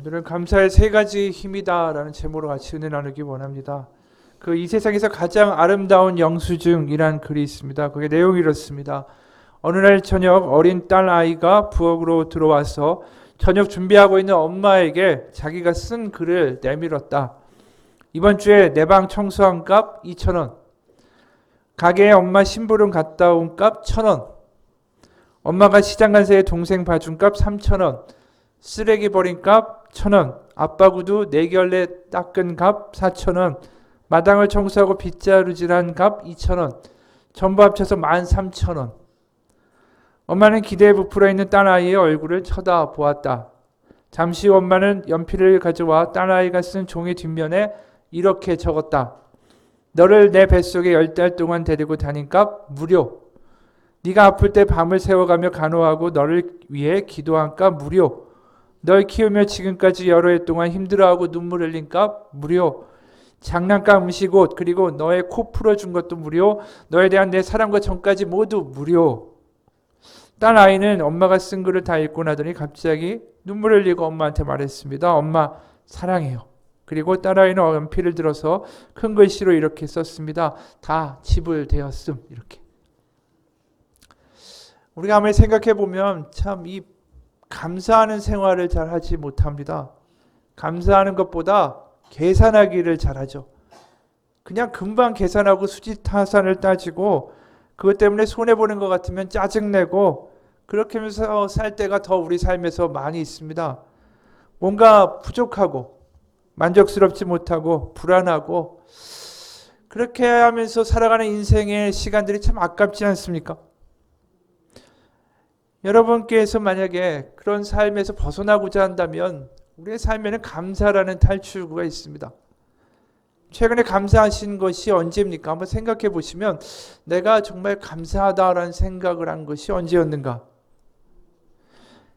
오늘은 감사의 세 가지 힘이다라는 제목으로 같이 은혜 나누기 원합니다. 이 세상에서 가장 아름다운 영수증이란 글이 있습니다. 그게 내용이 이렇습니다. 어느 날 저녁 어린 딸 아이가 부엌으로 들어와서 저녁 준비하고 있는 엄마에게 자기가 쓴 글을 내밀었다. 이번 주에 내 방 청소한 값 2,000원. 가게에 엄마 심부름 갔다 온 값 1,000원. 엄마가 시장 간 새에 동생 봐준 값 3,000원. 쓰레기 버린 값 1,000원. 아빠 구두 4켤레 닦은 값 4,000원. 마당을 청소하고 빗자루질한 값 2,000원. 전부 합쳐서 13,000원. 엄마는 기대에 부풀어 있는 딸아이의 얼굴을 쳐다보았다. 잠시 후 엄마는 연필을 가져와 딸아이가 쓴 종이 뒷면에 이렇게 적었다. 너를 내 뱃속에 10달 동안 데리고 다닌 값 무료. 네가 아플 때 밤을 새워가며 간호하고 너를 위해 기도한 값 무료. 널 키우며 지금까지 여러 해 동안 힘들어하고 눈물 흘린 값 무료. 장난감, 음식, 옷, 그리고 너의 코 풀어준 것도 무료. 너에 대한 내 사랑과 정까지 모두 무료. 딸 아이는 엄마가 쓴 글을 다 읽고 나더니 갑자기 눈물 흘리고 엄마한테 말했습니다. 엄마 사랑해요. 그리고 딸 아이는 연필을 들어서 큰 글씨로 이렇게 썼습니다. 다 지불되었음. 이렇게. 우리가 아무리 생각해 보면 참 이 감사하는 생활을 잘 하지 못합니다. 감사하는 것보다 계산하기를 잘하죠. 그냥 금방 계산하고 수지타산을 따지고 그것 때문에 손해보는 것 같으면 짜증내고 그렇게 하면서 살 때가 더 우리 삶에서 많이 있습니다. 뭔가 부족하고 만족스럽지 못하고 불안하고 그렇게 하면서 살아가는 인생의 시간들이 참 아깝지 않습니까? 여러분께서 만약에 그런 삶에서 벗어나고자 한다면 우리의 삶에는 감사라는 탈출구가 있습니다. 최근에 감사하신 것이 언제입니까? 한번 생각해 보시면 내가 정말 감사하다라는 생각을 한 것이 언제였는가?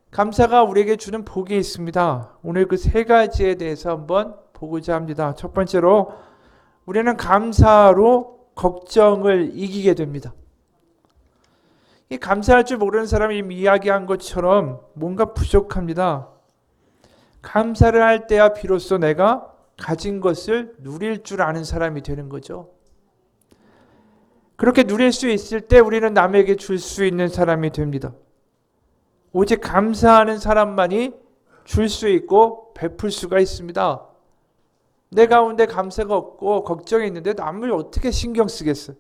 감사가 우리에게 주는 복이 있습니다. 오늘 그 세 가지에 대해서 한번 보고자 합니다. 첫 번째로 우리는 감사로 걱정을 이기게 됩니다. 이 감사할 줄 모르는 사람이 이야기한 것처럼 뭔가 부족합니다. 감사를 할 때야 비로소 내가 가진 것을 누릴 줄 아는 사람이 되는 거죠. 그렇게 누릴 수 있을 때 우리는 남에게 줄 수 있는 사람이 됩니다. 오직 감사하는 사람만이 줄 수 있고 베풀 수가 있습니다. 내 가운데 감사가 없고 걱정이 있는데 남을 어떻게 신경 쓰겠어요?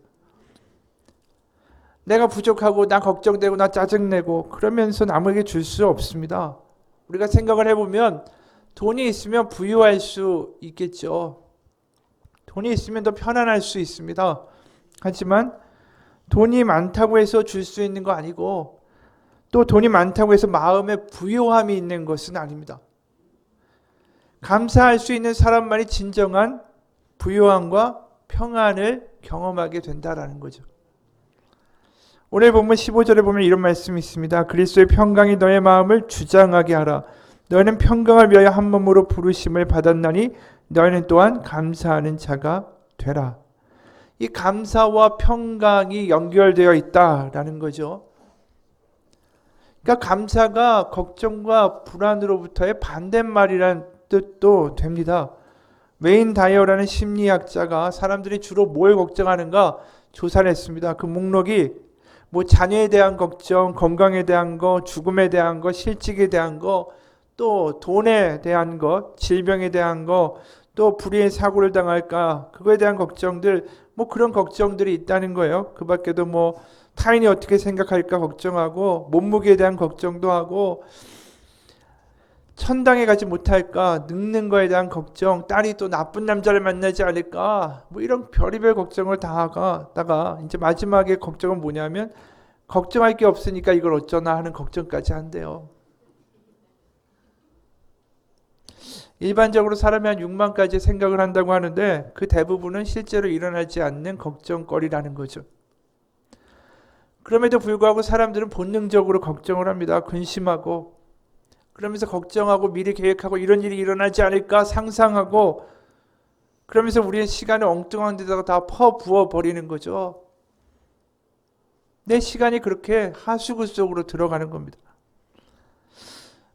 내가 부족하고 나 걱정되고 나 짜증내고 그러면서 남에게 줄 수 없습니다. 우리가 생각을 해보면 돈이 있으면 부유할 수 있겠죠. 돈이 있으면 더 편안할 수 있습니다. 하지만 돈이 많다고 해서 줄 수 있는 거 아니고 또 돈이 많다고 해서 마음에 부요함이 있는 것은 아닙니다. 감사할 수 있는 사람만이 진정한 부요함과 평안을 경험하게 된다라는 거죠. 오늘 본문 15절에 보면 이런 말씀이 있습니다. 그리스도의 평강이 너의 마음을 주장하게 하라. 너희는 평강을 위하여 한 몸으로 부르심을 받았나니 너희는 또한 감사하는 자가 되라. 이 감사와 평강이 연결되어 있다라는 거죠. 그러니까 감사가 걱정과 불안으로부터의 반대말이라는 뜻도 됩니다. 웨인 다이어라는 심리학자가 사람들이 주로 뭘 걱정하는가 조사를 했습니다. 그 목록이 자녀에 대한 걱정, 건강에 대한 거, 죽음에 대한 거, 실직에 대한 거, 또 돈에 대한 것, 질병에 대한 거, 또 불의의 사고를 당할까 그거에 대한 걱정들, 그런 걱정들이 있다는 거예요. 그 밖에도 타인이 어떻게 생각할까 걱정하고 몸무게에 대한 걱정도 하고 천당에 가지 못할까 늙는 거에 대한 걱정, 딸이 또 나쁜 남자를 만나지 않을까 이런 별의별 걱정을 다 하다가 이제 마지막에 걱정은 뭐냐면 걱정할 게 없으니까 이걸 어쩌나 하는 걱정까지 한대요. 일반적으로 사람이 한 6만 가지 생각을 한다고 하는데 그 대부분은 실제로 일어나지 않는 걱정거리라는 거죠. 그럼에도 불구하고 사람들은 본능적으로 걱정을 합니다. 근심하고 그러면서 걱정하고 미리 계획하고 이런 일이 일어나지 않을까 상상하고 그러면서 우리의 시간을 엉뚱한 데다가 다 퍼부어 버리는 거죠. 내 시간이 그렇게 하수구 속으로 들어가는 겁니다.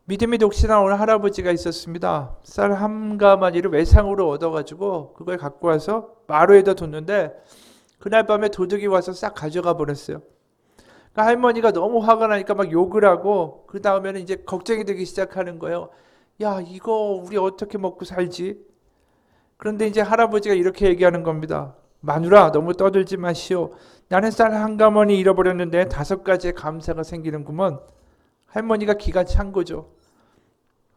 믿음이 독실한 어느 할아버지가 있었습니다. 쌀 한 가마니를 외상으로 얻어가지고 그걸 갖고 와서 마루에다 뒀는데 그날 밤에 도둑이 와서 싹 가져가 버렸어요. 그러니까 할머니가 너무 화가 나니까 막 욕을 하고 그 다음에는 이제 걱정이 되기 시작하는 거예요. 야, 이거 우리 어떻게 먹고 살지? 그런데 이제 할아버지가 이렇게 얘기하는 겁니다. 마누라, 너무 떠들지 마시오. 나는 쌀 한 가마니 잃어버렸는데 5가지의 감사가 생기는구먼. 할머니가 기가 찬 거죠.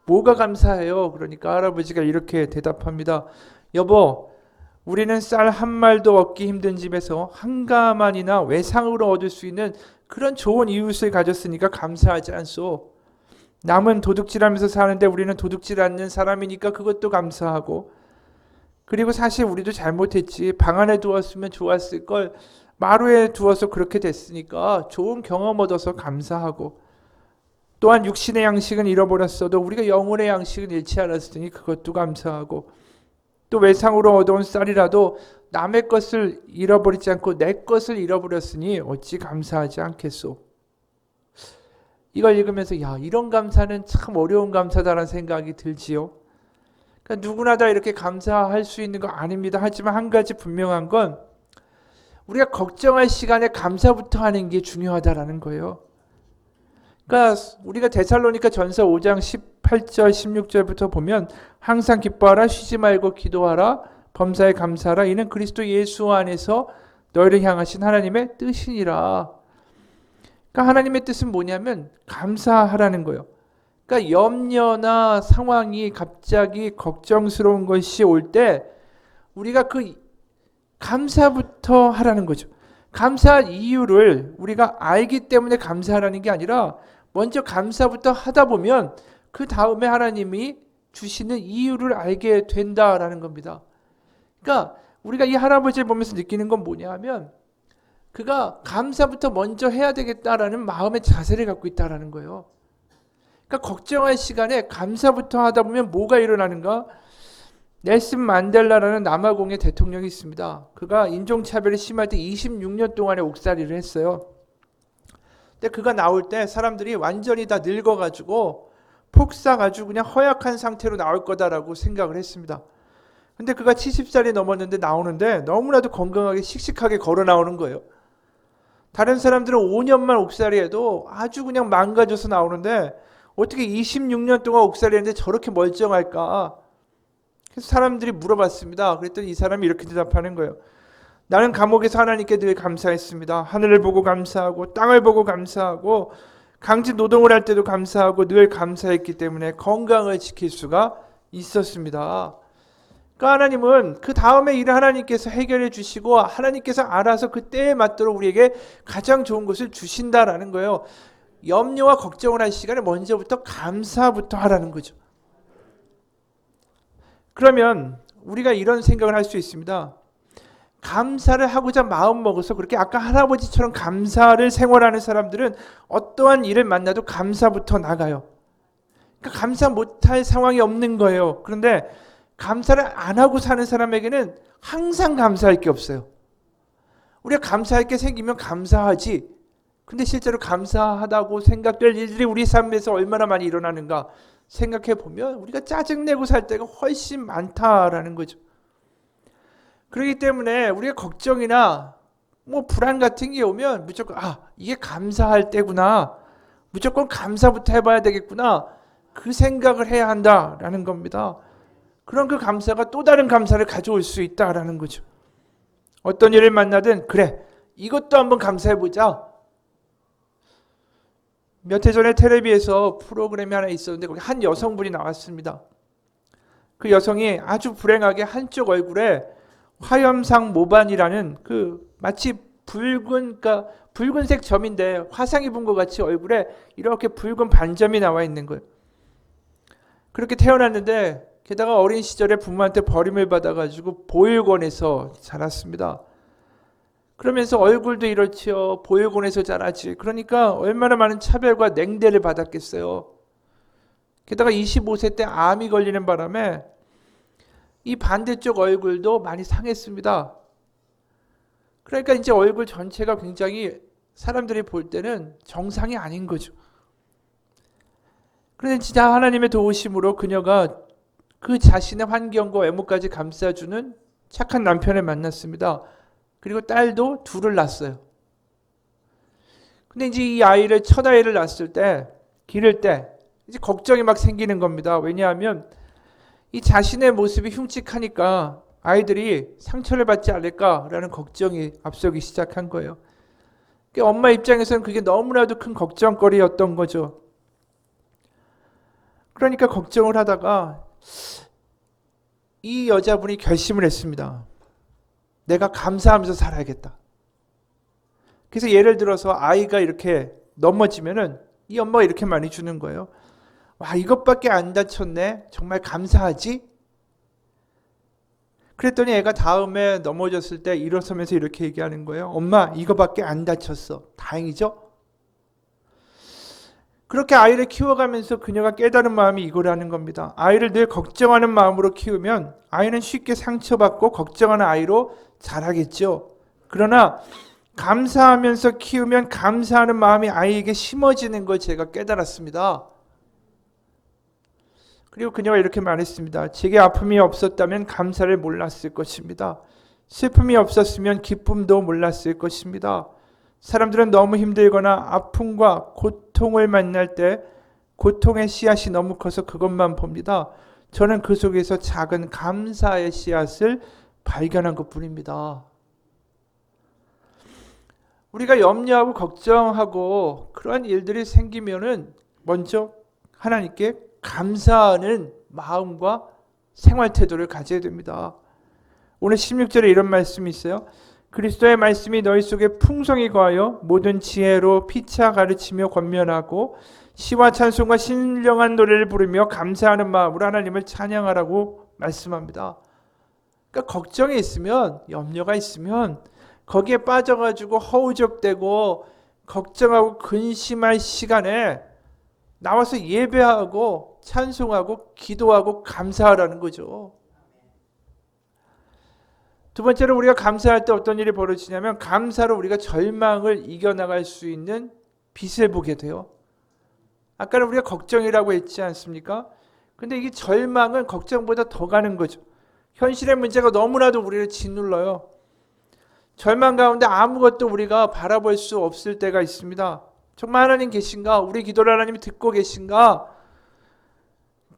뭐가 감사해요? 그러니까 할아버지가 이렇게 대답합니다. 여보, 우리는 쌀 한 말도 얻기 힘든 집에서 한 가만이나 외상으로 얻을 수 있는 그런 좋은 이웃을 가졌으니까 감사하지 않소. 남은 도둑질하면서 사는데 우리는 도둑질 않는 사람이니까 그것도 감사하고, 그리고 사실 우리도 잘못했지. 방 안에 두었으면 좋았을 걸 마루에 두어서 그렇게 됐으니까 좋은 경험 얻어서 감사하고, 또한 육신의 양식은 잃어버렸어도 우리가 영혼의 양식은 잃지 않았으니 그것도 감사하고, 또 외상으로 얻어온 쌀이라도 남의 것을 잃어버리지 않고 내 것을 잃어버렸으니 어찌 감사하지 않겠소. 이걸 읽으면서 야, 이런 감사는 참 어려운 감사다라는 생각이 들지요. 그러니까 누구나 다 이렇게 감사할 수 있는 거 아닙니다. 하지만 한 가지 분명한 건 우리가 걱정할 시간에 감사부터 하는 게 중요하다라는 거예요. 그러니까 우리가 데살로니가 전서 5장 18절 16절부터 보면 항상 기뻐하라, 쉬지 말고 기도하라, 범사에 감사하라, 이는 그리스도 예수 안에서 너희를 향하신 하나님의 뜻이니라. 그러니까 하나님의 뜻은 뭐냐면 감사하라는 거예요. 그러니까 염려나 상황이 갑자기 걱정스러운 것이 올 때 우리가 그 감사부터 하라는 거죠. 감사할 이유를 우리가 알기 때문에 감사하라는 게 아니라 먼저 감사부터 하다 보면 그 다음에 하나님이 주시는 이유를 알게 된다라는 겁니다. 그러니까 우리가 이 할아버지를 보면서 느끼는 건 뭐냐 하면 그가 감사부터 먼저 해야 되겠다라는 마음의 자세를 갖고 있다라는 거예요. 그러니까 걱정할 시간에 감사부터 하다 보면 뭐가 일어나는가? 넬슨 만델라라는 남아공의 대통령이 있습니다. 그가 인종차별이 심할 때 26년 동안의 옥살이를 했어요. 근데 그가 나올 때 사람들이 완전히 다 늙어가지고 폭삭 아주 그냥 허약한 상태로 나올 거다라고 생각을 했습니다. 근데 그가 70살이 넘었는데 나오는데 너무나도 건강하게 씩씩하게 걸어 나오는 거예요. 다른 사람들은 5년만 옥살이해도 아주 그냥 망가져서 나오는데 어떻게 26년 동안 옥살이했는데 저렇게 멀쩡할까? 그래서 사람들이 물어봤습니다. 그랬더니 이 사람이 이렇게 대답하는 거예요. 나는 감옥에서 하나님께 늘 감사했습니다. 하늘을 보고 감사하고 땅을 보고 감사하고 강제 노동을 할 때도 감사하고 늘 감사했기 때문에 건강을 지킬 수가 있었습니다. 그러니까 하나님은 그 다음에 일을 하나님께서 해결해 주시고 하나님께서 알아서 그 때에 맞도록 우리에게 가장 좋은 것을 주신다라는 거예요. 염려와 걱정을 할 시간에 먼저부터 감사부터 하라는 거죠. 그러면 우리가 이런 생각을 할 수 있습니다. 감사를 하고자 마음 먹어서 그렇게 아까 할아버지처럼 감사를 생활하는 사람들은 어떠한 일을 만나도 감사부터 나가요. 그러니까 감사 못할 상황이 없는 거예요. 그런데 감사를 안 하고 사는 사람에게는 항상 감사할 게 없어요. 우리가 감사할 게 생기면 감사하지. 근데 실제로 감사하다고 생각될 일들이 우리 삶에서 얼마나 많이 일어나는가 생각해 보면 우리가 짜증내고 살 때가 훨씬 많다라는 거죠. 그렇기 때문에 우리가 걱정이나 불안 같은 게 오면 무조건 이게 감사할 때구나. 무조건 감사부터 해봐야 되겠구나. 그 생각을 해야 한다라는 겁니다. 그런 그 감사가 또 다른 감사를 가져올 수 있다라는 거죠. 어떤 일을 만나든 그래 이것도 한번 감사해보자. 몇 해 전에 텔레비에서 프로그램이 하나 있었는데 거기 한 여성분이 나왔습니다. 그 여성이 아주 불행하게 한쪽 얼굴에 화염상 모반이라는 그 마치 붉은색 점인데 화상 입은 것 같이 얼굴에 이렇게 붉은 반점이 나와 있는 거예요. 그렇게 태어났는데 게다가 어린 시절에 부모한테 버림을 받아가지고 보육원에서 자랐습니다. 그러면서 얼굴도 이렇지요. 보육원에서 자라지. 그러니까 얼마나 많은 차별과 냉대를 받았겠어요. 게다가 25세 때 암이 걸리는 바람에 이 반대쪽 얼굴도 많이 상했습니다. 그러니까 이제 얼굴 전체가 굉장히 사람들이 볼 때는 정상이 아닌 거죠. 그런데 진짜 하나님의 도우심으로 그녀가 그 자신의 환경과 외모까지 감싸주는 착한 남편을 만났습니다. 그리고 딸도 둘을 낳았어요. 근데 이제 이 아이를, 첫 아이를 낳았을 때, 기를 때, 이제 걱정이 막 생기는 겁니다. 왜냐하면 이 자신의 모습이 흉측하니까 아이들이 상처를 받지 않을까라는 걱정이 앞서기 시작한 거예요. 그러니까 엄마 입장에서는 그게 너무나도 큰 걱정거리였던 거죠. 그러니까 걱정을 하다가 이 여자분이 결심을 했습니다. 내가 감사하면서 살아야겠다. 그래서 예를 들어서 아이가 이렇게 넘어지면은 이 엄마가 이렇게 많이 주는 거예요. 와, 이것밖에 안 다쳤네. 정말 감사하지? 그랬더니 애가 다음에 넘어졌을 때 일어서면서 이렇게 얘기하는 거예요. 엄마, 이거밖에 안 다쳤어. 다행이죠? 그렇게 아이를 키워가면서 그녀가 깨달은 마음이 이거라는 겁니다. 아이를 늘 걱정하는 마음으로 키우면 아이는 쉽게 상처받고 걱정하는 아이로 자라겠죠. 그러나 감사하면서 키우면 감사하는 마음이 아이에게 심어지는 걸 제가 깨달았습니다. 그리고 그녀가 이렇게 말했습니다. 제게 아픔이 없었다면 감사를 몰랐을 것입니다. 슬픔이 없었으면 기쁨도 몰랐을 것입니다. 사람들은 너무 힘들거나 아픔과 고통을 만날 때 고통의 씨앗이 너무 커서 그것만 봅니다. 저는 그 속에서 작은 감사의 씨앗을 발견한 것뿐입니다. 우리가 염려하고 걱정하고 그러한 일들이 생기면은 먼저 하나님께 감사하는 마음과 생활 태도를 가져야 됩니다. 오늘 16절에 이런 말씀이 있어요. 그리스도의 말씀이 너희 속에 풍성히 거하여 모든 지혜로 피차 가르치며 권면하고 시와 찬송과 신령한 노래를 부르며 감사하는 마음으로 하나님을 찬양하라고 말씀합니다. 그러니까 걱정이 있으면, 염려가 있으면 거기에 빠져가지고 허우적대고 걱정하고 근심할 시간에 나와서 예배하고 찬송하고 기도하고 감사하라는 거죠. 두 번째로 우리가 감사할 때 어떤 일이 벌어지냐면 감사로 우리가 절망을 이겨나갈 수 있는 빛을 보게 돼요. 아까는 우리가 걱정이라고 했지 않습니까? 근데 이게 절망은 걱정보다 더 가는 거죠. 현실의 문제가 너무나도 우리를 짓눌러요. 절망 가운데 아무것도 우리가 바라볼 수 없을 때가 있습니다. 정말 하나님 계신가? 우리 기도를 하나님이 듣고 계신가?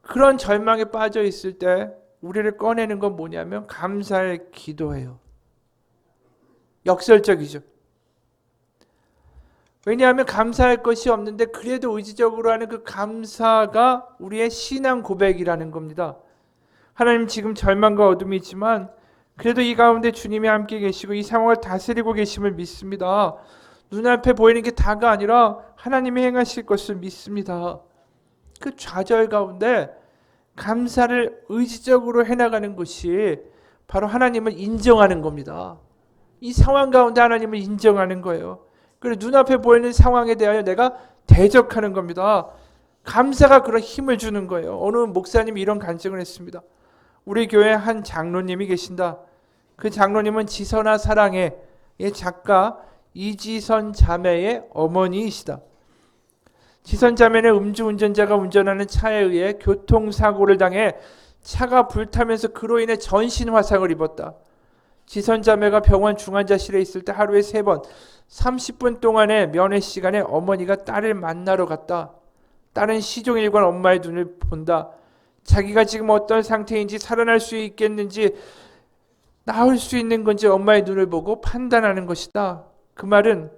그런 절망에 빠져 있을 때 우리를 꺼내는 건 뭐냐면 감사의 기도예요. 역설적이죠. 왜냐하면 감사할 것이 없는데 그래도 의지적으로 하는 그 감사가 우리의 신앙 고백이라는 겁니다. 하나님, 지금 절망과 어둠이 있지만 그래도 이 가운데 주님이 함께 계시고 이 상황을 다스리고 계심을 믿습니다. 눈앞에 보이는 게 다가 아니라 하나님이 행하실 것을 믿습니다. 그 좌절 가운데 감사를 의지적으로 해나가는 것이 바로 하나님을 인정하는 겁니다. 이 상황 가운데 하나님을 인정하는 거예요. 그리고 눈앞에 보이는 상황에 대하여 내가 대적하는 겁니다. 감사가 그런 힘을 주는 거예요. 어느 목사님이 이런 간증을 했습니다. 우리 교회 한 장로님이 계신다. 그 장로님은 지선아 사랑의 작가 이지선 자매의 어머니이시다. 지선 자매는 음주운전자가 운전하는 차에 의해 교통사고를 당해 차가 불타면서 그로 인해 전신 화상을 입었다. 지선 자매가 병원 중환자실에 있을 때 하루에 3번 30분 동안의 면회 시간에 어머니가 딸을 만나러 갔다. 딸은 시종일관 엄마의 눈을 본다. 자기가 지금 어떤 상태인지 살아날 수 있겠는지 나을 수 있는 건지 엄마의 눈을 보고 판단하는 것이다. 그 말은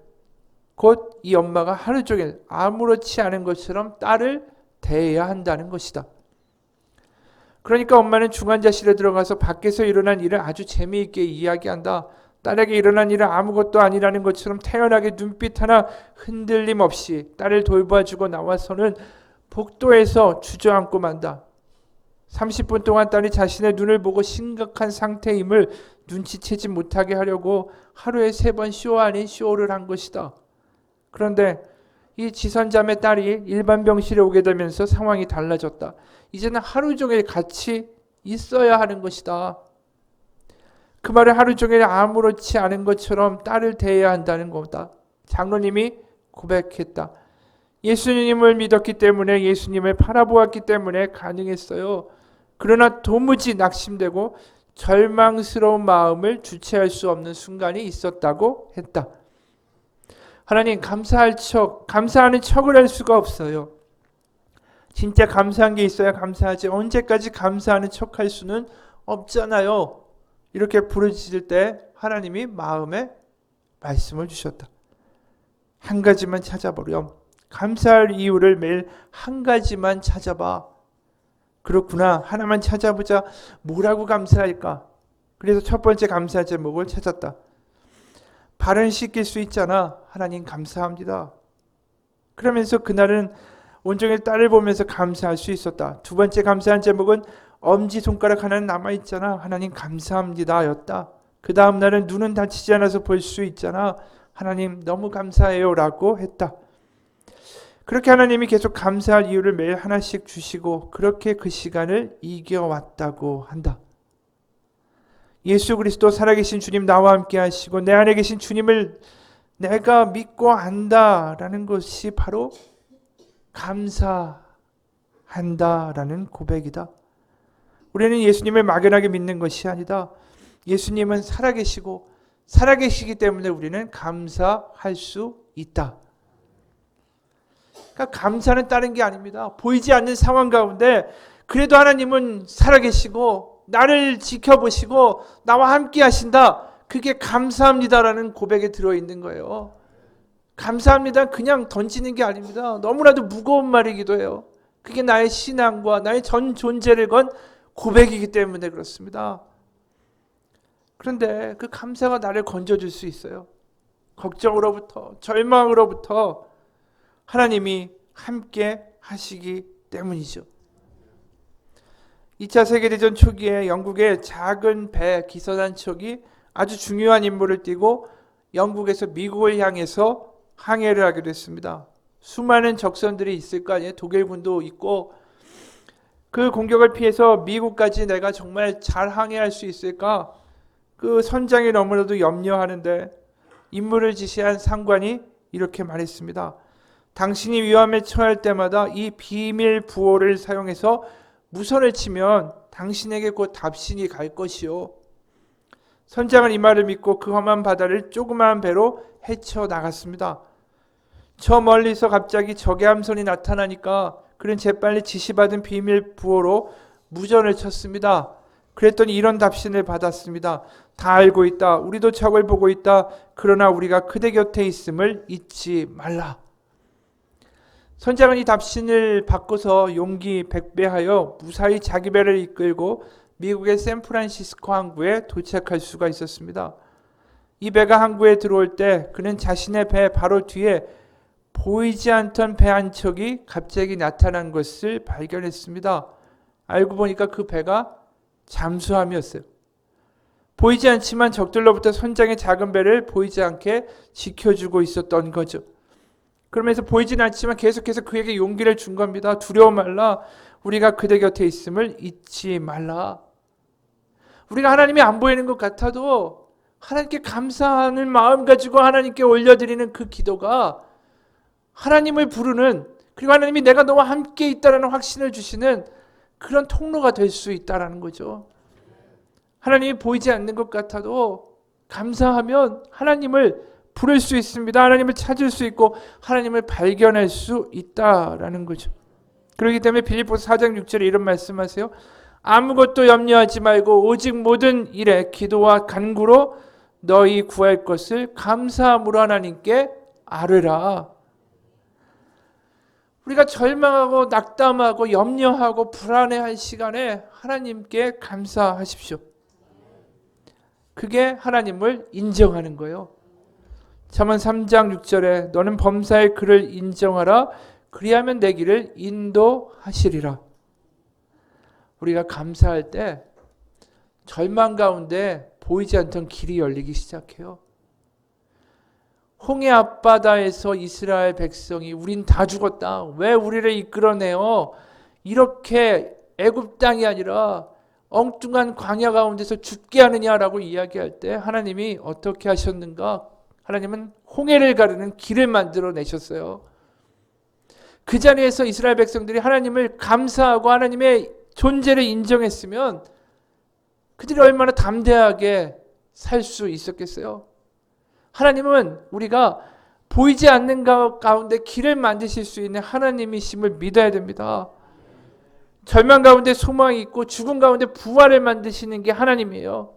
곧 이 엄마가 하루 종일 아무렇지 않은 것처럼 딸을 대해야 한다는 것이다. 그러니까 엄마는 중환자실에 들어가서 밖에서 일어난 일을 아주 재미있게 이야기한다. 딸에게 일어난 일은 아무것도 아니라는 것처럼 태연하게 눈빛 하나 흔들림 없이 딸을 돌봐주고 나와서는 복도에서 주저앉고 만다. 30분 동안 딸이 자신의 눈을 보고 심각한 상태임을 눈치채지 못하게 하려고 하루에 3번 쇼 아닌 쇼를 한 것이다. 그런데 이 지선자매 딸이 일반 병실에 오게 되면서 상황이 달라졌다. 이제는 하루 종일 같이 있어야 하는 것이다. 그 말은 하루 종일 아무렇지 않은 것처럼 딸을 대해야 한다는 거다. 장로님이 고백했다. 예수님을 믿었기 때문에, 예수님을 바라보았기 때문에 가능했어요. 그러나 도무지 낙심되고 절망스러운 마음을 주체할 수 없는 순간이 있었다고 했다. 하나님, 감사하는 척을 할 수가 없어요. 진짜 감사한 게 있어야 감사하지, 언제까지 감사하는 척 할 수는 없잖아요. 이렇게 부르짖을 때 하나님이 마음에 말씀을 주셨다. 한 가지만 찾아보렴. 감사할 이유를 매일 한 가지만 찾아봐. 그렇구나. 하나만 찾아보자. 뭐라고 감사할까? 그래서 첫 번째 감사 제목을 찾았다. 발은 씻길 수 있잖아. 하나님 감사합니다. 그러면서 그날은 온종일 딸을 보면서 감사할 수 있었다. 두 번째 감사한 제목은 엄지손가락 하나는 남아있잖아. 하나님 감사합니다 였다. 그 다음 날은 눈은 다치지 않아서 볼 수 있잖아. 하나님 너무 감사해요 라고 했다. 그렇게 하나님이 계속 감사할 이유를 매일 하나씩 주시고 그렇게 그 시간을 이겨왔다고 한다. 예수 그리스도 살아계신 주님 나와 함께 하시고 내 안에 계신 주님을 내가 믿고 안다라는 것이 바로 감사한다라는 고백이다. 우리는 예수님을 막연하게 믿는 것이 아니다. 예수님은 살아계시고 살아계시기 때문에 우리는 감사할 수 있다. 그러니까 감사는 다른 게 아닙니다. 보이지 않는 상황 가운데 그래도 하나님은 살아계시고 나를 지켜보시고 나와 함께 하신다. 그게 감사합니다라는 고백에 들어있는 거예요. 감사합니다 그냥 던지는 게 아닙니다. 너무나도 무거운 말이기도 해요. 그게 나의 신앙과 나의 전 존재를 건 고백이기 때문에 그렇습니다. 그런데 그 감사가 나를 건져줄 수 있어요. 걱정으로부터, 절망으로부터 하나님이 함께 하시기 때문이죠. 2차 세계대전 초기에 영국의 작은 배 기선한 척이 아주 중요한 임무를 띠고 영국에서 미국을 향해서 항해를 하게 됐습니다. 수많은 적선들이 있을 거 아니에요. 독일군도 있고 그 공격을 피해서 미국까지 내가 정말 잘 항해할 수 있을까? 그 선장이 너무나도 염려하는데 임무를 지시한 상관이 이렇게 말했습니다. 당신이 위험에 처할 때마다 이 비밀 부호를 사용해서 무선을 치면 당신에게 곧 답신이 갈 것이요. 선장은 이 말을 믿고 그 험한 바다를 조그마한 배로 헤쳐나갔습니다. 저 멀리서 갑자기 적의 함선이 나타나니까 그는 재빨리 지시받은 비밀 부호로 무전을 쳤습니다. 그랬더니 이런 답신을 받았습니다. 다 알고 있다. 우리도 적을 보고 있다. 그러나 우리가 그대 곁에 있음을 잊지 말라. 선장은 이 답신을 바꿔서 용기 백배하여 무사히 자기 배를 이끌고 미국의 샌프란시스코 항구에 도착할 수가 있었습니다. 이 배가 항구에 들어올 때 그는 자신의 배 바로 뒤에 보이지 않던 배 한 척이 갑자기 나타난 것을 발견했습니다. 알고 보니까 그 배가 잠수함이었어요. 보이지 않지만 적들로부터 선장의 작은 배를 보이지 않게 지켜주고 있었던 거죠. 그러면서 보이진 않지만 계속해서 그에게 용기를 준 겁니다. 두려워 말라. 우리가 그대 곁에 있음을 잊지 말라. 우리가 하나님이 안 보이는 것 같아도 하나님께 감사하는 마음 가지고 하나님께 올려드리는 그 기도가 하나님을 부르는, 그리고 하나님이 내가 너와 함께 있다는 확신을 주시는 그런 통로가 될 수 있다는 거죠. 하나님이 보이지 않는 것 같아도 감사하면 하나님을 부를 수 있습니다. 하나님을 찾을 수 있고 하나님을 발견할 수 있다라는 거죠. 그렇기 때문에 빌립보서 4장 6절에 이런 말씀하세요. 아무것도 염려하지 말고 오직 모든 일에 기도와 간구로 너희 구할 것을 감사함으로 하나님께 아뢰라. 우리가 절망하고 낙담하고 염려하고 불안해할 시간에 하나님께 감사하십시오. 그게 하나님을 인정하는 거예요. 잠언 3장 6절에 너는 범사의 그를 인정하라. 그리하면 내 길을 인도하시리라. 우리가 감사할 때 절망 가운데 보이지 않던 길이 열리기 시작해요. 홍해 앞바다에서 이스라엘 백성이 우린 다 죽었다. 왜 우리를 이끌어내요? 이렇게 애굽 땅이 아니라 엉뚱한 광야 가운데서 죽게 하느냐라고 이야기할 때 하나님이 어떻게 하셨는가? 하나님은 홍해를 가르는 길을 만들어 내셨어요. 그 자리에서 이스라엘 백성들이 하나님을 감사하고 하나님의 존재를 인정했으면 그들이 얼마나 담대하게 살 수 있었겠어요. 하나님은 우리가 보이지 않는 가운데 길을 만드실 수 있는 하나님이심을 믿어야 됩니다. 절망 가운데 소망이 있고 죽음 가운데 부활을 만드시는 게 하나님이에요.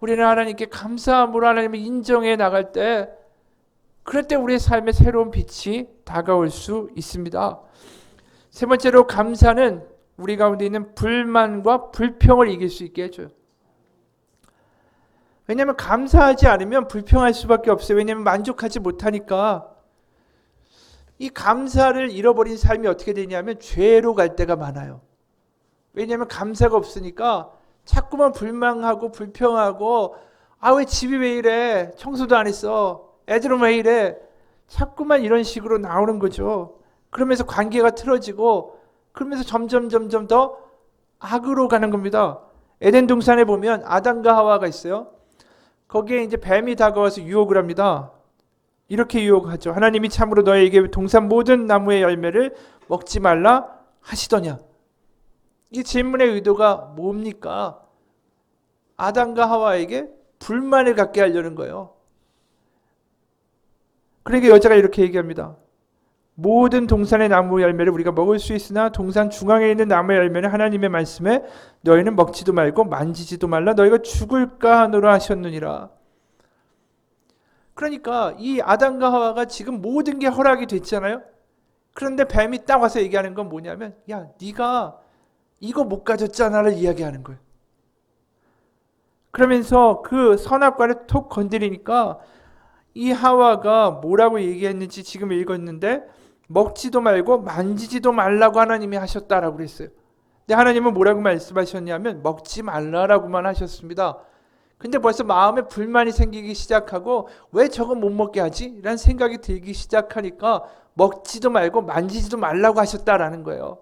우리는 하나님께 감사함으로 하나님을 인정해 나갈 때, 그럴 때 우리의 삶에 새로운 빛이 다가올 수 있습니다. 세 번째로, 감사는 우리 가운데 있는 불만과 불평을 이길 수 있게 해줘요. 왜냐하면 감사하지 않으면 불평할 수밖에 없어요. 왜냐하면 만족하지 못하니까. 이 감사를 잃어버린 삶이 어떻게 되냐면 죄로 갈 때가 많아요. 왜냐하면 감사가 없으니까 자꾸만 불만하고 불평하고, 아, 왜 집이 왜 이래? 청소도 안 했어. 애들은 왜 이래? 자꾸만 이런 식으로 나오는 거죠. 그러면서 관계가 틀어지고, 그러면서 점점 더 악으로 가는 겁니다. 에덴 동산에 보면 아담과 하와가 있어요. 거기에 이제 뱀이 다가와서 유혹을 합니다. 이렇게 유혹하죠. 하나님이 참으로 너에게 동산 모든 나무의 열매를 먹지 말라 하시더냐. 이 질문의 의도가 뭡니까? 아담과 하와에게 불만을 갖게 하려는 거예요. 그러니까 여자가 이렇게 얘기합니다. 모든 동산의 나무 열매를 우리가 먹을 수 있으나 동산 중앙에 있는 나무의 열매는 하나님의 말씀에 너희는 먹지도 말고 만지지도 말라 너희가 죽을까 하노라 하셨느니라. 그러니까 이 아담과 하와가 지금 모든 게 허락이 됐잖아요. 그런데 뱀이 딱 와서 얘기하는 건 뭐냐면, 야, 네가 이거 못 가졌잖아를 이야기하는 거예요. 그러면서 그 선악과를 톡 건드리니까 이 하와가 뭐라고 얘기했는지 지금 읽었는데, 먹지도 말고 만지지도 말라고 하나님이 하셨다라고 그랬어요. 근데 하나님은 뭐라고 말씀하셨냐면 먹지 말라라고만 하셨습니다. 근데 벌써 마음에 불만이 생기기 시작하고, 왜 저거 못 먹게 하지? 라는 생각이 들기 시작하니까 먹지도 말고 만지지도 말라고 하셨다라는 거예요.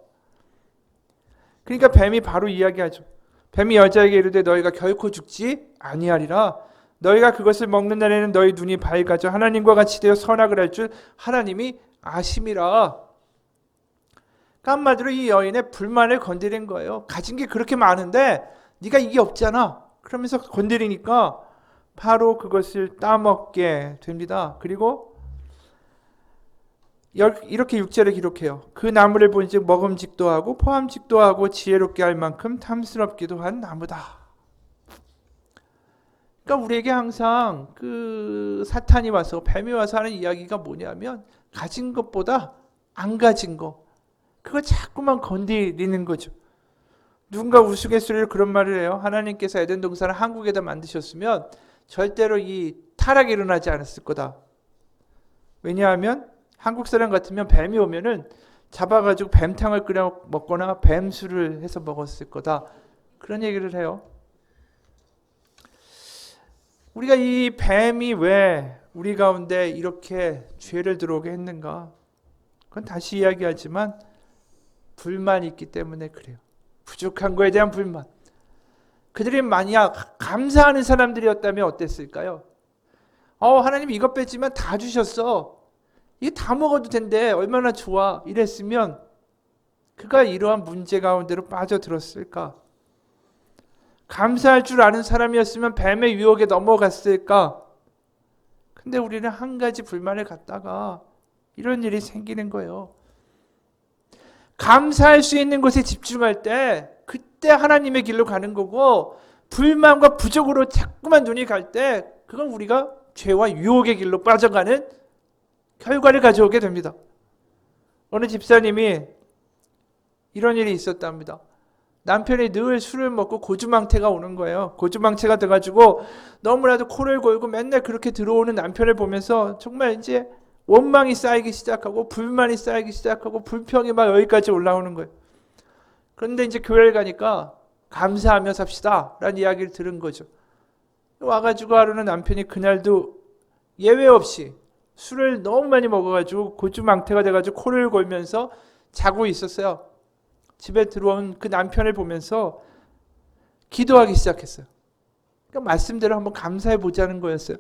그러니까 뱀이 바로 이야기하죠. 뱀이 여자에게 이르되 너희가 결코 죽지 아니하리라. 너희가 그것을 먹는 날에는 너희 눈이 밝아져 하나님과 같이 되어 선악을 할 줄 하나님이 아심이라. 그러니까 한마디로 이 여인의 불만을 건드린 거예요. 가진 게 그렇게 많은데 네가 이게 없잖아. 그러면서 건드리니까 바로 그것을 따먹게 됩니다. 그리고 이렇게 6절에 기록해요. 그 나무를 본즉 먹음직도 하고 포함직도 하고 지혜롭게 할 만큼 탐스럽기도 한 나무다. 그러니까 우리에게 항상 그 사탄이 와서, 뱀이 와서 하는 이야기가 뭐냐면, 가진 것보다 안 가진 거, 그걸 자꾸만 건드리는 거죠. 누군가 우스갯소리로 그런 말을 해요. 하나님께서 에덴 동산을 한국에다 만드셨으면 절대로 이 타락이 일어나지 않았을 거다. 왜냐하면 한국 사람 같으면 뱀이 오면은 잡아가지고 뱀탕을 끓여 먹거나 뱀술을 해서 먹었을 거다. 그런 얘기를 해요. 우리가 이 뱀이 왜 우리 가운데 이렇게 죄를 들어오게 했는가? 그건 다시 이야기하지만 불만이 있기 때문에 그래요. 부족한 거에 대한 불만. 그들이 만약 감사하는 사람들이었다면 어땠을까요? 하나님 이것 뺐지만 다 주셨어. 이거 다 먹어도 된대. 얼마나 좋아. 이랬으면 그가 이러한 문제 가운데로 빠져들었을까? 감사할 줄 아는 사람이었으면 뱀의 유혹에 넘어갔을까? 근데 우리는 한 가지 불만을 갖다가 이런 일이 생기는 거예요. 감사할 수 있는 곳에 집중할 때 그때 하나님의 길로 가는 거고, 불만과 부족으로 자꾸만 눈이 갈 때 그건 우리가 죄와 유혹의 길로 빠져가는 결과를 가져오게 됩니다. 어느 집사님이 이런 일이 있었답니다. 남편이 늘 술을 먹고 고주망태가 오는 거예요. 고주망태가 돼가지고 너무나도 코를 골고 맨날 그렇게 들어오는 남편을 보면서 정말 이제 원망이 쌓이기 시작하고 불만이 쌓이기 시작하고 불평이 막 여기까지 올라오는 거예요. 그런데 이제 교회를 가니까 감사하며 삽시다 라는 이야기를 들은 거죠. 와가지고 하루는 남편이 그날도 예외 없이 술을 너무 많이 먹어가지고 고주망태가 돼가지고 코를 골면서 자고 있었어요. 집에 들어온 그 남편을 보면서 기도하기 시작했어요. 그러니까 말씀대로 한번 감사해 보자는 거였어요.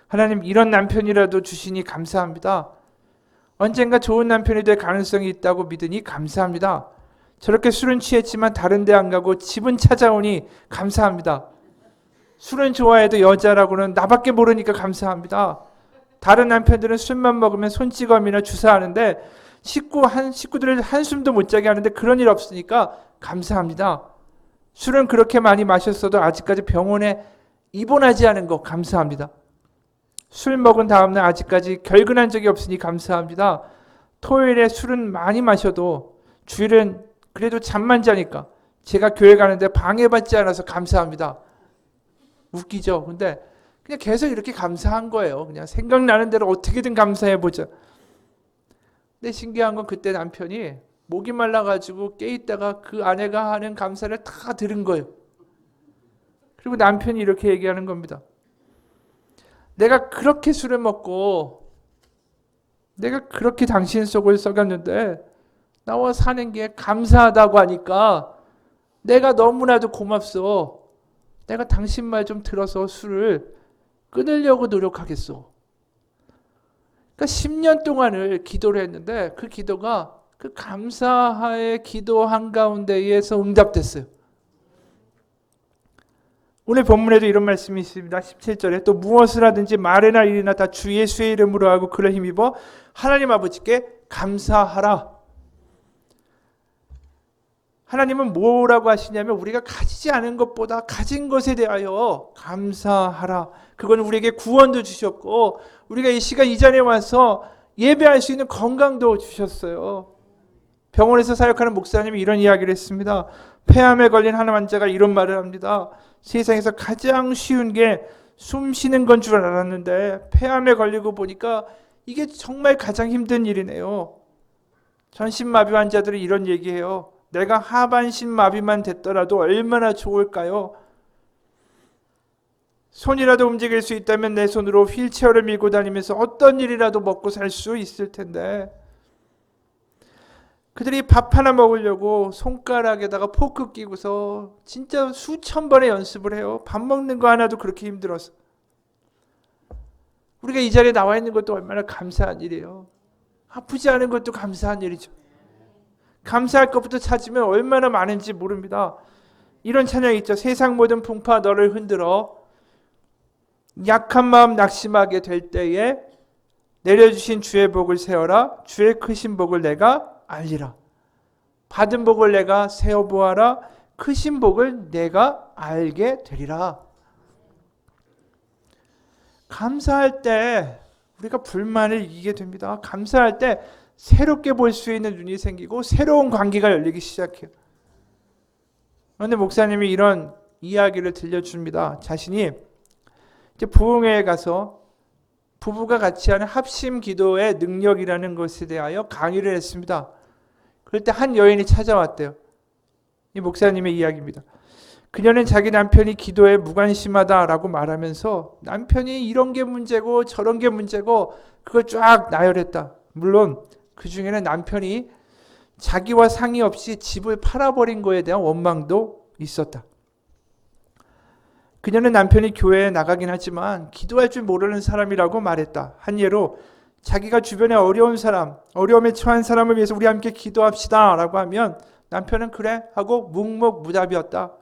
하나님, 이런 남편이라도 주시니 감사합니다. 언젠가 좋은 남편이 될 가능성이 있다고 믿으니 감사합니다. 저렇게 술은 취했지만 다른 데 안 가고 집은 찾아오니 감사합니다. 술은 좋아해도 여자라고는 나밖에 모르니까 감사합니다. 다른 남편들은 술만 먹으면 손찌검이나 주사하는데 식구들을 한숨도 못 자게 하는데 그런 일 없으니까 감사합니다. 술은 그렇게 많이 마셨어도 아직까지 병원에 입원하지 않은 거 감사합니다. 술 먹은 다음날 아직까지 결근한 적이 없으니 감사합니다. 토요일에 술은 많이 마셔도 주일은 그래도 잠만 자니까 제가 교회 가는데 방해받지 않아서 감사합니다. 웃기죠? 근데 그냥 계속 이렇게 감사한 거예요. 그냥 생각나는 대로 어떻게든 감사해보자. 근데 신기한 건 그때 남편이 목이 말라가지고 깨있다가 그 아내가 하는 감사를 다 들은 거예요. 그리고 남편이 이렇게 얘기하는 겁니다. 내가 그렇게 술을 먹고 내가 그렇게 당신 속을 썩였는데 나와 사는 게 감사하다고 하니까 내가 너무나도 고맙소. 내가 당신 말 좀 들어서 술을 끊으려고 노력하겠소. 그러니까 10년 동안을 기도를 했는데 그 기도가 그 감사의 기도 한가운데에서 응답됐어요. 오늘 본문에도 이런 말씀이 있습니다. 17절에 또 무엇을 하든지 말이나 일이나 다 주 예수의 이름으로 하고 그를 힘입어 하나님 아버지께 감사하라. 하나님은 뭐라고 하시냐면 우리가 가지지 않은 것보다 가진 것에 대하여 감사하라. 그건 우리에게 구원도 주셨고 우리가 이 시간 이 자리에 와서 예배할 수 있는 건강도 주셨어요. 병원에서 사역하는 목사님이 이런 이야기를 했습니다. 폐암에 걸린 한 환자가 이런 말을 합니다. 세상에서 가장 쉬운 게 숨 쉬는 건 줄 알았는데 폐암에 걸리고 보니까 이게 정말 가장 힘든 일이네요. 전신마비 환자들이 이런 얘기해요. 내가 하반신 마비만 됐더라도 얼마나 좋을까요? 손이라도 움직일 수 있다면 내 손으로 휠체어를 밀고 다니면서 어떤 일이라도 먹고 살 수 있을 텐데 그들이 밥 하나 먹으려고 손가락에다가 포크 끼고서 진짜 수천 번의 연습을 해요. 밥 먹는 거 하나도 그렇게 힘들어서. 우리가 이 자리에 나와 있는 것도 얼마나 감사한 일이에요. 아프지 않은 것도 감사한 일이죠. 감사할 것부터 찾으면 얼마나 많은지 모릅니다. 이런 찬양이 있죠. 세상 모든 풍파 너를 흔들어 약한 마음 낙심하게 될 때에 내려주신 주의 복을 세어라. 주의 크신 복을 내가 알리라. 받은 복을 내가 세어보아라. 크신 복을 내가 알게 되리라. 감사할 때 우리가 불만을 이기게 됩니다. 감사할 때 새롭게 볼 수 있는 눈이 생기고 새로운 관계가 열리기 시작해요. 그런데 목사님이 이런 이야기를 들려줍니다. 자신이 이제 부흥회에 가서 부부가 같이 하는 합심 기도의 능력이라는 것에 대하여 강의를 했습니다. 그럴 때 한 여인이 찾아왔대요. 이 목사님의 이야기입니다. 그녀는 자기 남편이 기도에 무관심하다라고 말하면서 남편이 이런 게 문제고 저런 게 문제고 그걸 쫙 나열했다. 물론 그 중에는 남편이 자기와 상의 없이 집을 팔아버린 거에 대한 원망도 있었다. 그녀는 남편이 교회에 나가긴 하지만 기도할 줄 모르는 사람이라고 말했다. 한 예로 자기가 주변에 어려운 사람, 어려움에 처한 사람을 위해서 우리 함께 기도합시다 라고 하면 남편은 그래 하고 묵묵무답이었다.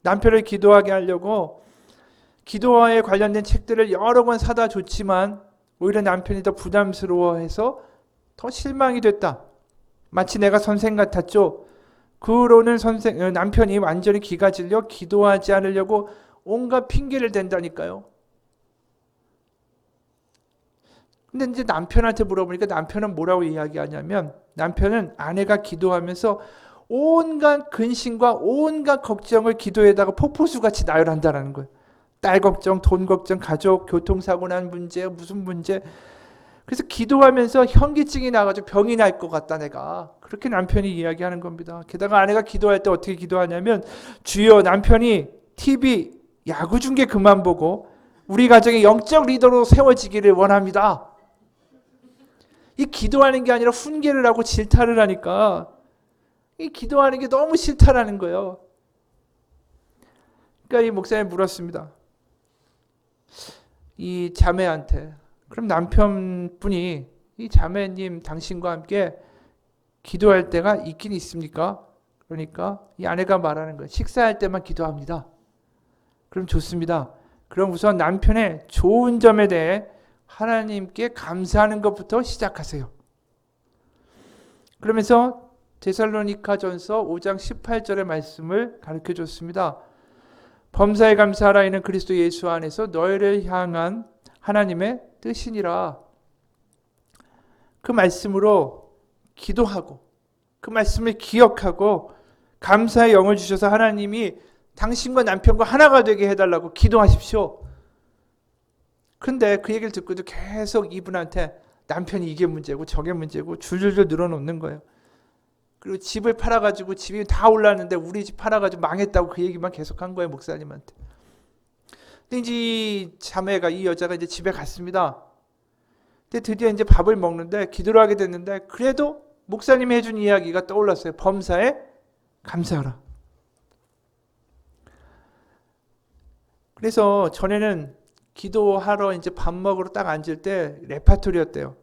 남편을 기도하게 하려고 기도에 관련된 책들을 여러 권 사다 줬지만 오히려 남편이 더 부담스러워해서 더 실망이 됐다. 마치 내가 선생 같았죠. 그 후로는 남편이 완전히 기가 질려 기도하지 않으려고 온갖 핑계를 댄다니까요. 근데 이제 남편한테 물어보니까 남편은 뭐라고 이야기하냐면 남편은 아내가 기도하면서 온갖 근심과 온갖 걱정을 기도에다가 폭포수같이 나열한다는 거예요. 딸 걱정, 돈 걱정, 가족, 교통사고 난 문제, 무슨 문제. 그래서 기도하면서 현기증이 나가지고 병이 날 것 같다 내가. 그렇게 남편이 이야기하는 겁니다. 게다가 아내가 기도할 때 어떻게 기도하냐면 주여 남편이 TV, 야구 중계 그만 보고 우리 가정의 영적 리더로 세워지기를 원합니다. 이 기도하는 게 아니라 훈계를 하고 질타를 하니까 이 기도하는 게 너무 싫다라는 거예요. 그러니까 이 목사님 물었습니다. 이 자매한테 그럼 남편분이 이 자매님 당신과 함께 기도할 때가 있긴 있습니까? 그러니까 이 아내가 말하는 거예요. 식사할 때만 기도합니다. 그럼 좋습니다. 그럼 우선 남편의 좋은 점에 대해 하나님께 감사하는 것부터 시작하세요. 그러면서 데살로니가전서 5장 18절의 말씀을 가르쳐 줬습니다. 범사에 감사하라. 이는 그리스도 예수 안에서 너희를 향한 하나님의 뜻이니라. 그 말씀으로 기도하고 그 말씀을 기억하고 감사의 영을 주셔서 하나님이 당신과 남편과 하나가 되게 해달라고 기도하십시오. 근데 그 얘기를 듣고도 계속 이분한테 남편이 이게 문제고 저게 문제고 줄줄줄 늘어놓는 거예요. 그리고 집을 팔아가지고 집이 다 올랐는데 우리 집 팔아가지고 망했다고 그 얘기만 계속한 거예요, 목사님한테. 근데 이제 이 자매가, 이 여자가 이제 집에 갔습니다. 근데 드디어 이제 밥을 먹는데 기도를 하게 됐는데 그래도 목사님이 해준 이야기가 떠올랐어요. 범사에 감사하라. 그래서 전에는 기도하러 이제 밥 먹으러 딱 앉을 때 레파토리였대요.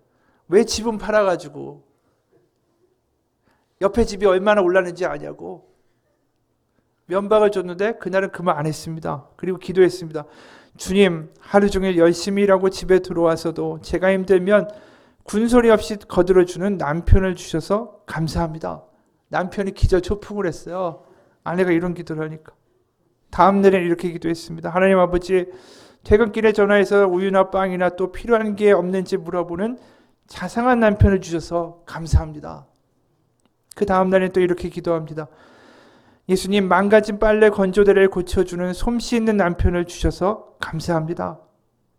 왜 집은 팔아가지고 옆에 집이 얼마나 올랐는지 아냐고 면박을 줬는데 그날은 그 말 안 했습니다. 그리고 기도했습니다. 주님, 하루 종일 열심히 일하고 집에 들어와서도 제가 힘들면 군소리 없이 거들어주는 남편을 주셔서 감사합니다. 남편이 기절초풍을 했어요. 아내가 이런 기도를 하니까. 다음 날에 이렇게 기도했습니다. 하나님 아버지, 퇴근길에 전화해서 우유나 빵이나 또 필요한 게 없는지 물어보는 자상한 남편을 주셔서 감사합니다. 그 다음 날에 또 이렇게 기도합니다. 예수님, 망가진 빨래 건조대를 고쳐주는 솜씨 있는 남편을 주셔서 감사합니다.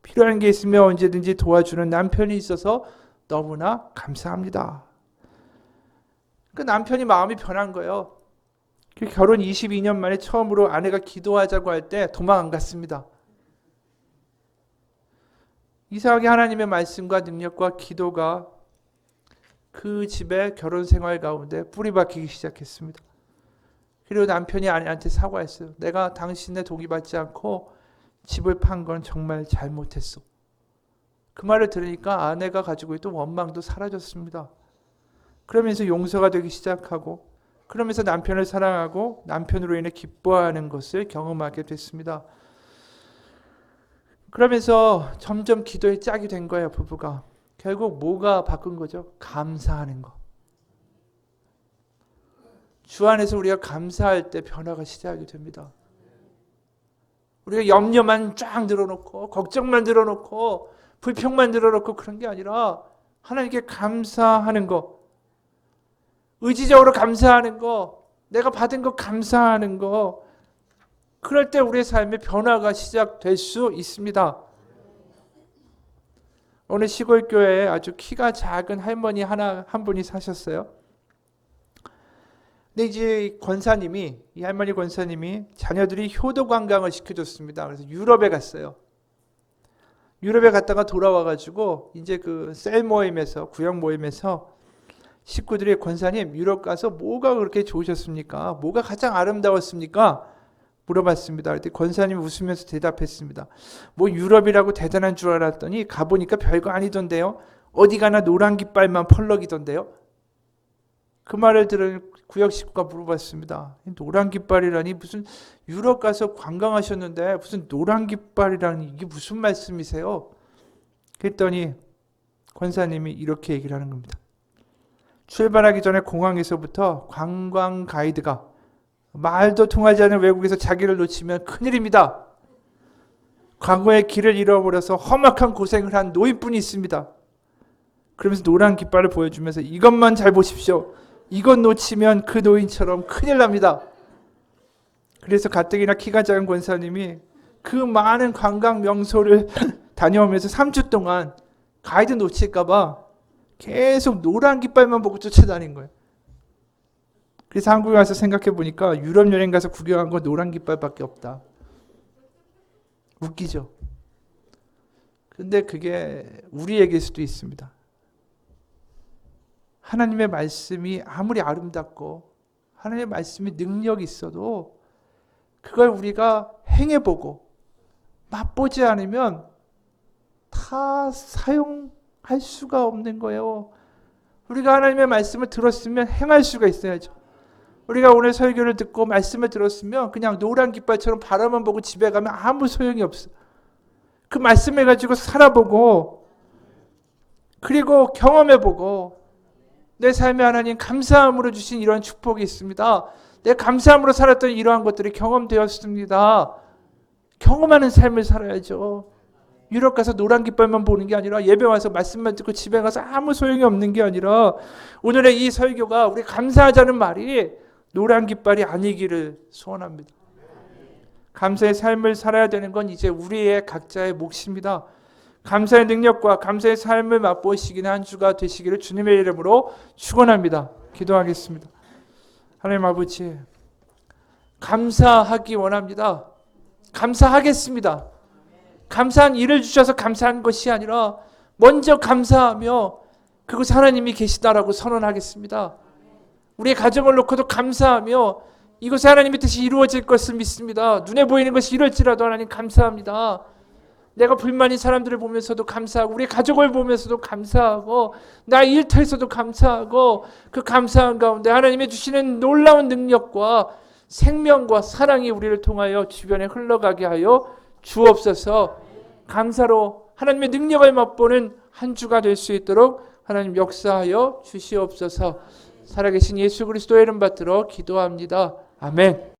필요한 게 있으면 언제든지 도와주는 남편이 있어서 너무나 감사합니다. 그 남편이 마음이 변한 거예요. 결혼 22년 만에 처음으로 아내가 기도하자고 할 때 도망 안 갔습니다. 이상하게 하나님의 말씀과 능력과 기도가 그 집의 결혼 생활 가운데 뿌리 박히기 시작했습니다. 그리고 남편이 아내한테 사과했어요. 내가 당신의 동의 받지 않고 집을 판 건 정말 잘못했어. 그 말을 들으니까 아내가 가지고 있던 원망도 사라졌습니다. 그러면서 용서가 되기 시작하고 그러면서 남편을 사랑하고 남편으로 인해 기뻐하는 것을 경험하게 됐습니다. 그러면서 점점 기도에 짝이 된 거예요, 부부가. 결국 뭐가 바꾼 거죠? 감사하는 거. 주 안에서 우리가 감사할 때 변화가 시작이 됩니다. 우리가 염려만 쫙 늘어놓고 걱정만 늘어놓고 불평만 늘어놓고 그런 게 아니라 하나님께 감사하는 거, 의지적으로 감사하는 거, 내가 받은 거 감사하는 거, 그럴 때 우리의 삶에 변화가 시작될 수 있습니다. 어느 시골 교회에 아주 키가 작은 할머니 한 분이 사셨어요. 근데 이제 이 할머니 권사님이 자녀들이 효도 관광을 시켜줬습니다. 그래서 유럽에 갔어요. 유럽에 갔다가 돌아와가지고 이제 그 셀 모임에서, 구역 모임에서 식구들이 권사님, 유럽 가서 뭐가 그렇게 좋으셨습니까? 뭐가 가장 아름다웠습니까? 물어봤습니다. 그때 권사님이 웃으면서 대답했습니다. 뭐 유럽이라고 대단한 줄 알았더니 가보니까 별거 아니던데요. 어디 가나 노란 깃발만 펄럭이던데요. 그 말을 들은 구역 식구가 물어봤습니다. 노란 깃발이라니, 무슨 유럽 가서 관광하셨는데 무슨 노란 깃발이라니, 이게 무슨 말씀이세요? 그랬더니 권사님이 이렇게 얘기를 하는 겁니다. 출발하기 전에 공항에서부터 관광 가이드가 말도 통하지 않는 외국에서 자기를 놓치면 큰일입니다. 과거에 길을 잃어버려서 험악한 고생을 한 노인분이 있습니다. 그러면서 노란 깃발을 보여주면서 이것만 잘 보십시오. 이것 놓치면 그 노인처럼 큰일 납니다. 그래서 가뜩이나 키가 작은 권사님이 그 많은 관광 명소를 다녀오면서 3주 동안 가이드 놓칠까봐 계속 노란 깃발만 보고 쫓아다닌 거예요. 그래서 한국에 와서 생각해 보니까 유럽 여행 가서 구경한 건 노란 깃발밖에 없다. 웃기죠? 근데 그게 우리에게일 수도 있습니다. 하나님의 말씀이 아무리 아름답고 하나님의 말씀이 능력이 있어도 그걸 우리가 행해보고 맛보지 않으면 다 사용할 할 수가 없는 거예요. 우리가 하나님의 말씀을 들었으면 행할 수가 있어야죠. 우리가 오늘 설교를 듣고 말씀을 들었으면 그냥 노란 깃발처럼 바라만 보고 집에 가면 아무 소용이 없어. 그 말씀을 가지고 살아보고 그리고 경험해보고 내 삶에 하나님 감사함으로 주신 이러한 축복이 있습니다. 내 감사함으로 살았던 이러한 것들이 경험되었습니다. 경험하는 삶을 살아야죠. 유럽 가서 노란 깃발만 보는 게 아니라 예배 와서 말씀만 듣고 집에 가서 아무 소용이 없는 게 아니라 오늘의 이 설교가 우리 감사하자는 말이 노란 깃발이 아니기를 소원합니다. 감사의 삶을 살아야 되는 건 이제 우리의 각자의 몫입니다. 감사의 능력과 감사의 삶을 맛보시기는 한 주가 되시기를 주님의 이름으로 축원합니다. 기도하겠습니다. 하나님 아버지, 감사하기 원합니다. 감사하겠습니다. 감사한 일을 주셔서 감사한 것이 아니라 먼저 감사하며 그곳 하나님이 계시다라고 선언하겠습니다. 우리의 가정을 놓고도 감사하며 이곳에 하나님의 뜻이 이루어질 것을 믿습니다. 눈에 보이는 것이 이럴지라도 하나님 감사합니다. 내가 불만인 사람들을 보면서도 감사하고 우리 가족을 보면서도 감사하고 나 일터에서도 감사하고 그 감사한 가운데 하나님이 주시는 놀라운 능력과 생명과 사랑이 우리를 통하여 주변에 흘러가게 하여 주옵소서. 감사로 하나님의 능력을 맛보는 한 주가 될 수 있도록 하나님 역사하여 주시옵소서. 살아계신 예수 그리스도의 이름 받들어 기도합니다. 아멘.